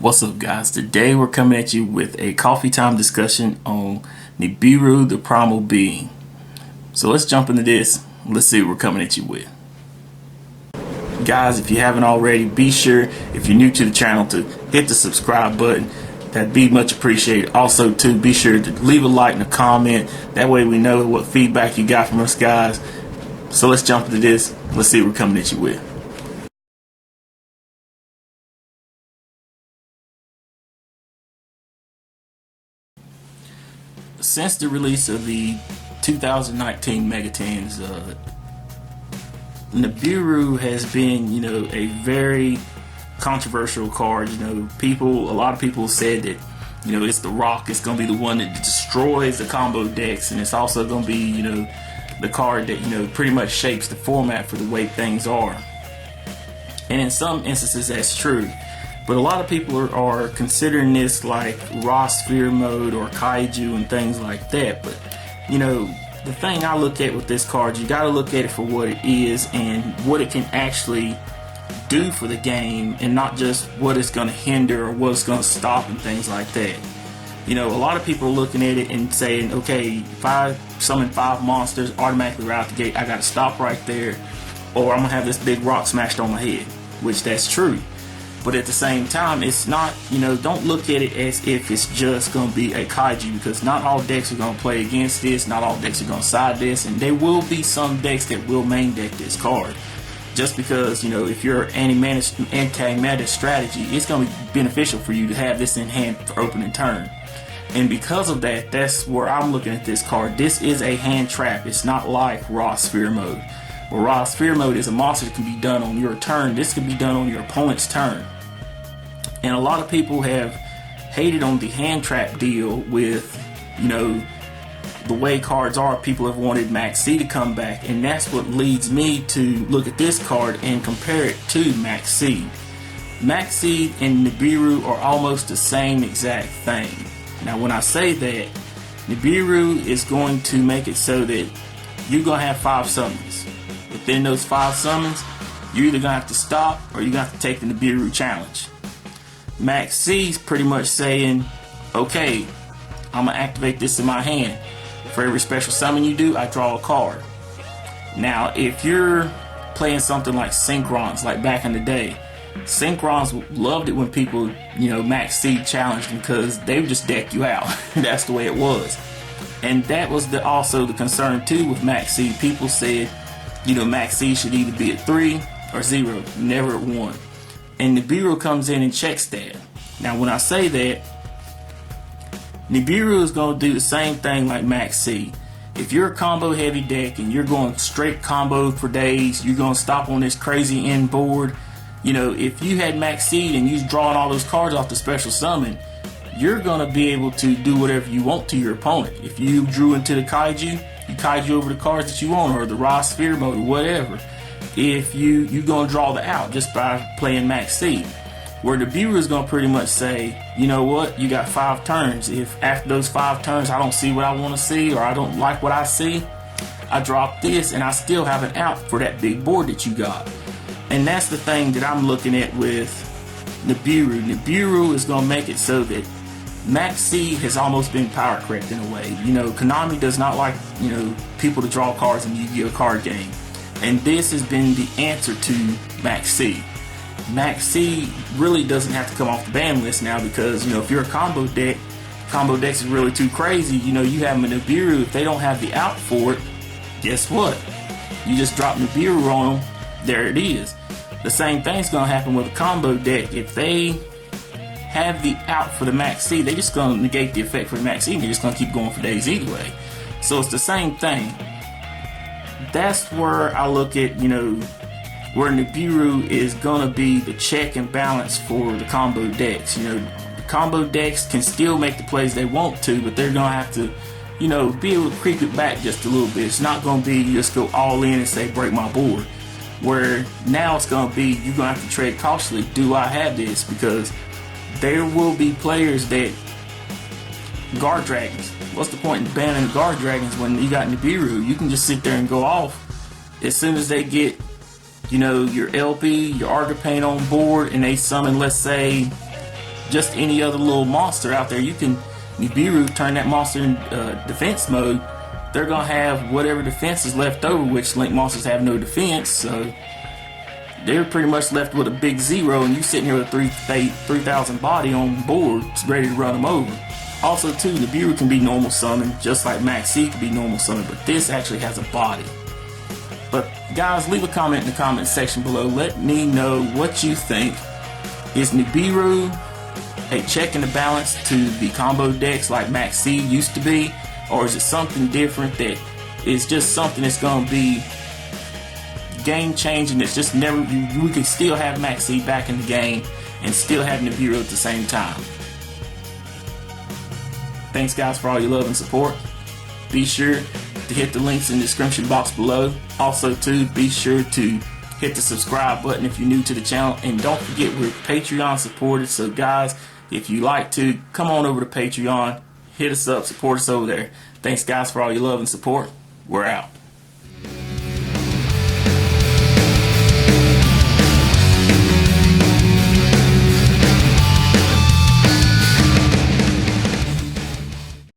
What's up, guys? Today we're coming at you with a coffee time discussion on Nibiru, the Primal being. So let's jump into this. Let's see what we're coming at you with. Guys, if you haven't already, be sure, if you're new to the channel, to hit the subscribe button. That'd be much appreciated. Also, too, be sure to leave a like and a comment. That way we know what feedback you got from us, guys. So let's jump into this. Let's see what we're coming at you with. Since the release of the 2019 Megatens, Nibiru has been, a very controversial card. A lot of people said that, it's the rock. It's going to be the one that destroys the combo decks, and it's also going to be, the card that, pretty much shapes the format for the way things are. And in some instances, that's true. But a lot of people are considering this like raw sphere mode or kaiju and things like that. But, the thing I look at with this card, you got to look at it for what it is and what it can actually do for the game, and not just what it's going to hinder or what it's going to stop and things like that. A lot of people are looking at it and saying, okay, if I summon 5 monsters automatically right out the gate, I got to stop right there, or I'm going to have this big rock smashed on my head, which that's true. But at the same time, it's not, don't look at it as if it's just going to be a kaiju, because not all decks are going to play against this, not all decks are going to side this, and there will be some decks that will main deck this card. Just because, if you're anti-meta strategy, it's going to be beneficial for you to have this in hand for opening turn. And because of that, that's where I'm looking at this card. This is a hand trap. It's not like raw sphere mode. Where raw sphere mode is a monster that can be done on your turn. This can be done on your opponent's turn. And a lot of people have hated on the hand trap deal with, the way cards are. People have wanted Max C to come back, and that's what leads me to look at this card and compare it to Max C. Max C and Nibiru are almost the same exact thing. Now, when I say that, Nibiru is going to make it so that you're going to have 5 summons. Within those 5 summons, you're either going to have to stop or you're going to have to take the Nibiru challenge. Max C's pretty much saying, okay, I'm going to activate this in my hand. For every special summon you do, I draw a card. Now, if you're playing something like Synchrons, like back in the day, Synchrons loved it when people, Max C challenged them, because they would just deck you out. That's the way it was. And that was also the concern too with Max C. People said, Max C should either be at 3 or 0, never at 1. And Nibiru comes in and checks that. Now, when I say that, Nibiru is going to do the same thing like Max C. If you're a combo heavy deck and you're going straight combo for days, you're going to stop on this crazy end board. If you had Max C and you're drawing all those cards off the special summon, you're going to be able to do whatever you want to your opponent. If you drew into the kaiju, you kaiju over the cards that you want, or the raw sphere mode, or whatever. If you're going to draw the out just by playing Max C. Where the viewer is going to pretty much say, you know what, you got 5 turns. If after those 5 turns I don't see what I want to see, or I don't like what I see, I drop this and I still have an out for that big board that you got. And that's the thing that I'm looking at with Nibiru. Nibiru is going to make it so that Max C has almost been power correct in a way. Konami does not like, people to draw cards in Yu-Gi-Oh card game. And this has been the answer to Max C. Max C really doesn't have to come off the ban list now, because, if you're a combo deck, combo decks is really too crazy. You have a Nibiru. If they don't have the out for it, guess what? You just drop Nibiru on them. There it is. The same thing's going to happen with a combo deck. If they have the out for the Max C, they're just going to negate the effect for the Max C, and they're just going to keep going for days anyway. So it's the same thing. That's where I look at, where Nibiru is going to be the check and balance for the combo decks. The combo decks can still make the plays they want to, but they're going to have to, be able to creep it back just a little bit. It's not going to be you just go all in and say, break my board. Where now it's going to be, you're going to have to tread cautiously. Do I have this? Because there will be players that guard dragons. What's the point in banning guard dragons when you got Nibiru? You can just sit there and go off. As soon as they get, your LP, your Argopane on board, and they summon, let's say, just any other little monster out there. You can Nibiru, turn that monster in defense mode. They're gonna have whatever defense is left over, which Link monsters have no defense, so they're pretty much left with a big 0, and you sitting here with a 3,000 body on board, ready to run them over. Also too, Nibiru can be normal summoned, just like Max C can be normal summoned, but this actually has a body. But guys, leave a comment in the comment section below. Let me know what you think. Is Nibiru a check and a balance to the combo decks like Max C used to be? Or is it something different that is just something that's going to be game changing? It's just never, we can still have Max C back in the game and still have Nibiru at the same time. Thanks guys for all your love and support. Be sure to hit the links in the description box below. Also too, be sure to hit the subscribe button if you're new to the channel, and don't forget we're Patreon supported, so guys, if you like to, come on over to Patreon, hit us up, support us over there. Thanks guys for all your love and support. We're out.